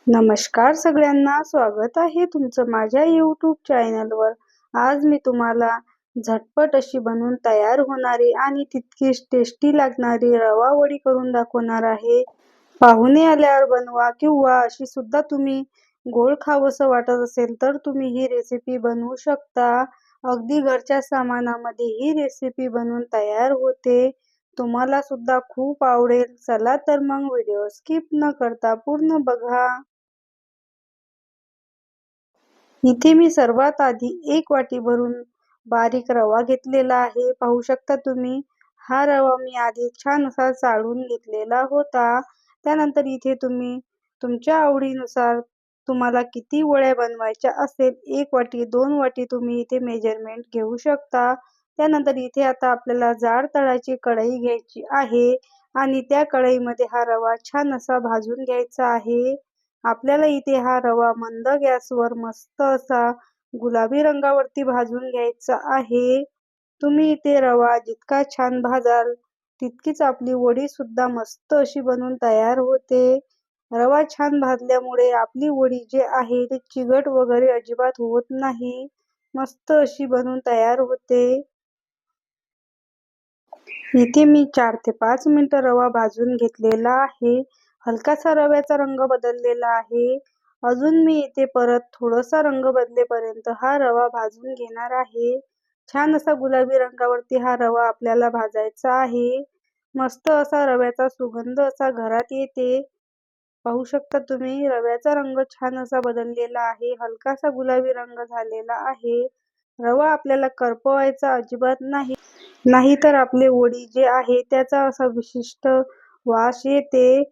नमस्कार सगळ्यांना, स्वागत आहे तुमचं माझ्या YouTube चॅनलवर. आज मी तुम्हाला झटपट अशी बनवून तयार होणारी आणि तितकीच टेस्टी लागणारी रवा वडी करून दाखवणार आहे. पाहुणे आल्यावर बनवा किंवा अशी सुद्धा तुम्ही गोड खावंसं वाटत असेल तर तुम्ही ही रेसिपी बनवू शकता. अगदी घरच्या सामानामध्ये ही रेसिपी बनवून तयार होते. तुम्हाला सुद्धा खूप आवडेल. चला तर मग व्हिडिओ स्किप न करता पूर्ण बघा. इथे मी सर्वात आधी 1 वाटी भरून बारीक रवा घेतलेला आहे. पाहू शकता तुम्ही. हा रवा मी आधी छान असा चाळून घेतलेला होता. त्यानंतर इथे तुम्ही तुमच्या आवडीनुसार तुम्हाला किती वड्या बनवायच्या असेल 1 वाटी, 2 वाटी तुम्ही इथे मेजरमेंट घेऊ शकता. त्यानंतर इथे आता आपल्याला जाड तळाची कढई घ्यायची आहे आणि त्या कढईमध्ये हा रवा छान असा भाजून घ्यायचा आहे. आपल्याला इथे हा रवा मंद गॅसवर मस्त असा गुलाबी रंगावरती भाजून घ्यायचा आहे. तुम्ही इथे रवा जितका छान भाजाल तितकीच आपली वडी सुद्धा मस्त अशी बनून तयार होते. रवा छान भाजल्यामुळे आपली वडी जी आहे ती चिकट वगैरे अजिबात होत नाही. मस्त अशी बनून तयार होते. इथे मी 4 ते 5 मिनिटं रवा भाजून घेतलेला आहे. हलकासा रव्याचा रंग बदललेला आहे. अजून मी इथे परत थोडासा रंग बदलेपर्यंत हा रवा भाजून घेणार आहे. छान असा गुलाबी रंगावरती हा रवा आपल्याला भाजायचा आहे. मस्त असा रव्याचा सुगंध असा घरात येते. पाहू शकता तुम्ही रव्याचा रंग छान असा बदललेला आहे. हलकासा गुलाबी रंग झालेला आहे. रवा आपल्याला करपवायचा अजिबात नाही. नाहीतर आपले वडी जे आहे त्याचा असा विशिष्ट वास येते.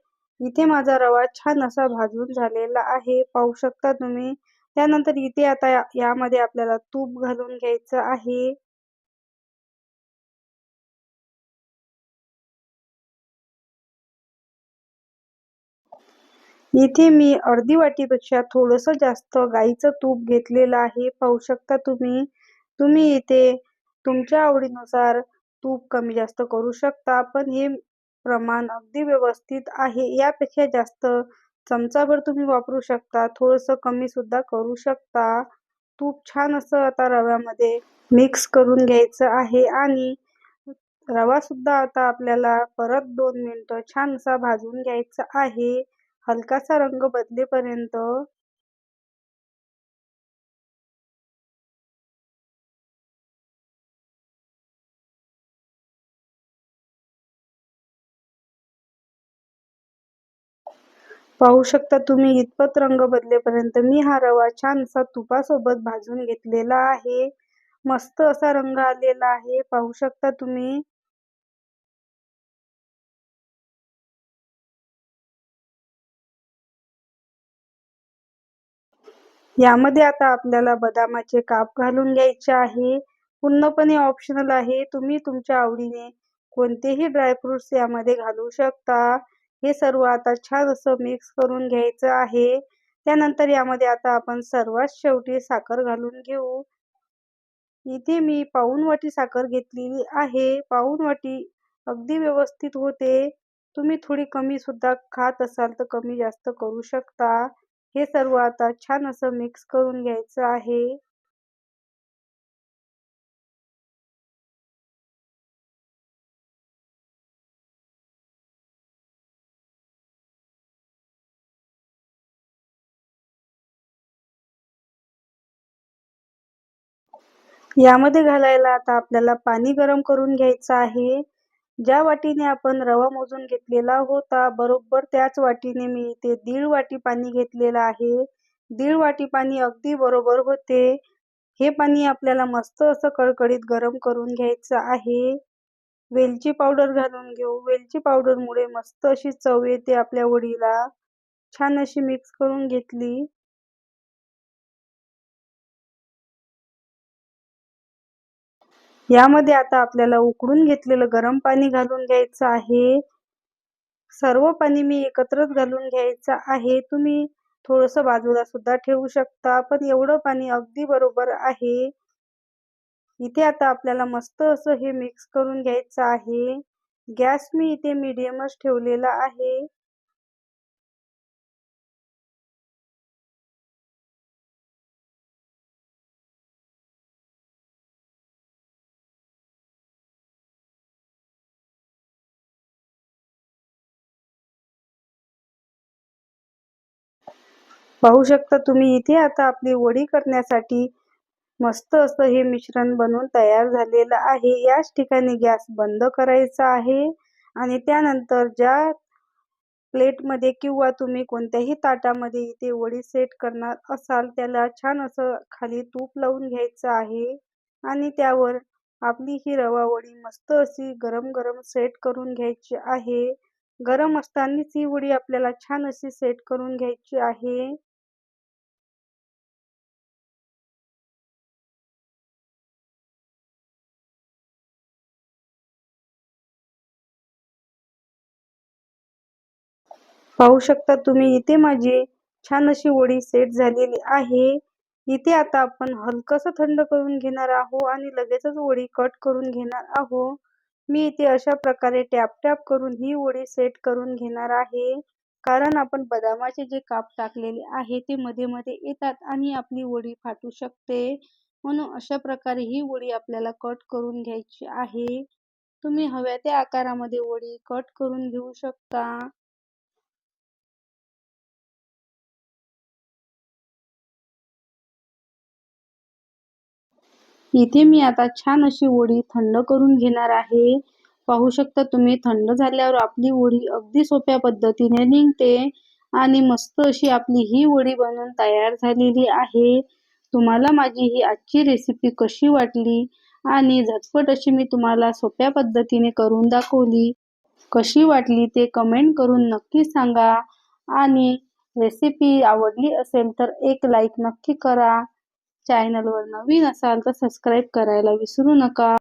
इथे माझा रवा छान असा भाजून झालेला आहे. पाहू शकता तुम्ही. त्यानंतर इथे आता यामध्ये आपल्याला तूप घालून घ्यायचं आहे. इथे मी अर्धी वाटीपेक्षा थोडंसं जास्त गाईचं तूप घेतलेलं आहे. पाहू शकता तुम्ही. तुम्ही इथे तुमच्या आवडीनुसार तूप कमी जास्त करू शकता. पण हे प्रमाण अगदी व्यवस्थित आहे. यापेक्षा जास्त चमचाभर तुम्ही वापरू शकता. थोडंसं कमी सुद्धा करू शकता. तूप छान असं आता रव्यामध्ये मिक्स करून घ्यायचं आहे आणि रवा सुद्धा आता आपल्याला परत 2 मिनिटं छान असा भाजून घ्यायचा आहे. हलकासा रंग बदलेपर्यंत. पाहू शकता तुम्ही इतपत रंग बदलेपर्यंत मी हा रवा छान असा तुपासोबत भाजून घेतलेला आहे. मस्त असा रंग आलेला आहे. पाहू शकता तुम्ही. यामध्ये आता आपल्याला बदामाचे काप घालून घ्यायचे आहे. पूर्णपणे ऑप्शनल आहे. तुम्ही तुमच्या आवडीने कोणतेही ड्रायफ्रुट्स यामध्ये घालू शकता. हे सर्व आता छान असं मिक्स करून घ्यायचं आहे. त्यानंतर यामध्ये आता आपण सर्वात शेवटी साखर घालून घेऊ. इथे मी पाऊण वाटी साखर घेतलेली आहे. पाऊण वाटी अगदी व्यवस्थित होते. तुम्ही थोडी कमी सुद्धा खात असाल तर कमी जास्त करू शकता. हे सर्व आता छान असं मिक्स करून घ्यायचं आहे. यामध्ये घालायला आता आपल्याला पाणी गरम करून घ्यायचं आहे. ज्या वाटीने आपण रवा मोजून घेतलेला होता, बरोबर त्याच वाटीने मी इथे 1.5 वाटी पाणी घेतलेलं आहे. 1.5 वाटी पाणी अगदी बरोबर होते. हे पाणी आपल्याला मस्त असं कडकडीत गरम करून घ्यायचं आहे. वेलची पावडर घालून घेऊ. वेलची पावडरमुळे मस्त अशी चव येते आपल्या वडीला. छान अशी मिक्स करून घेतली. यामध्ये आता आपल्याला उकळून घेतलेलं गरम पाणी घालून घ्यायचं आहे. सर्व पाणी मी एकत्रच घालून घ्यायचं आहे. तुम्ही थोडंसं बाजूला सुद्धा ठेवू शकता, पण एवढं पाणी अगदी बरोबर आहे. इथे आता आपल्याला मस्त असं हे मिक्स करून घ्यायचं आहे. गॅस मी इथे मीडियमच ठेवलेला आहे. पाहू शकता तुम्ही इथे आता आपली वडी करण्यासाठी मस्त असं हे मिश्रण बनवून तयार झालेलं आहे. याच ठिकाणी गॅस बंद करायचा आहे आणि त्यानंतर ज्या प्लेटमध्ये किंवा तुम्ही कोणत्याही ताटामध्ये इथे वडी सेट करणार असाल त्याला छान असं खाली तूप लावून घ्यायचं आहे आणि त्यावर आपली ही रवा वडी मस्त अशी गरम गरम सेट करून घ्यायची आहे. गरम असतानाच ही वडी आपल्याला छान अशी सेट करून घ्यायची आहे. पाहू शकता तुम्ही इथे माझी छान अशी वडी सेट झालेली आहे. इथे आता आपण हलकंसं थंड करून घेणार आहोत आणि लगेचच वडी कट करून घेणार आहोत. मी इथे अशा प्रकारे टॅप-टॅप करून ही वडी सेट करून घेणार आहे. कारण आपण बदामाचे जे काप टाकलेले आहे ते मध्ये-मध्ये येतात आणि आपली वडी फाटू शकते. म्हणून अशा प्रकारे ही वडी आपल्याला कट करून घ्यायची आहे. तुम्ही हव्या त्या आकारामध्ये वडी कट करून घेऊ शकता. इथे मी आता छान अशी वडी थंड करून घेणार आहे. पाहू शकता तुम्ही थंड झाल्यावर आपली वडी अगदी सोप्या पद्धतीने निघते आणि मस्त अशी आपली ही वडी बनवून तयार झालेली आहे. तुम्हाला माझी ही आजची रेसिपी कशी वाटली आणि झटपट अशी मी तुम्हाला सोप्या पद्धतीने करून दाखवली. कशी वाटली ते कमेंट करून नक्की सांगा आणि रेसिपी आवडली असेल तर एक लाईक नक्की करा. चॅनलवर नवीन असाल तर सबस्क्राईब करायला विसरू नका.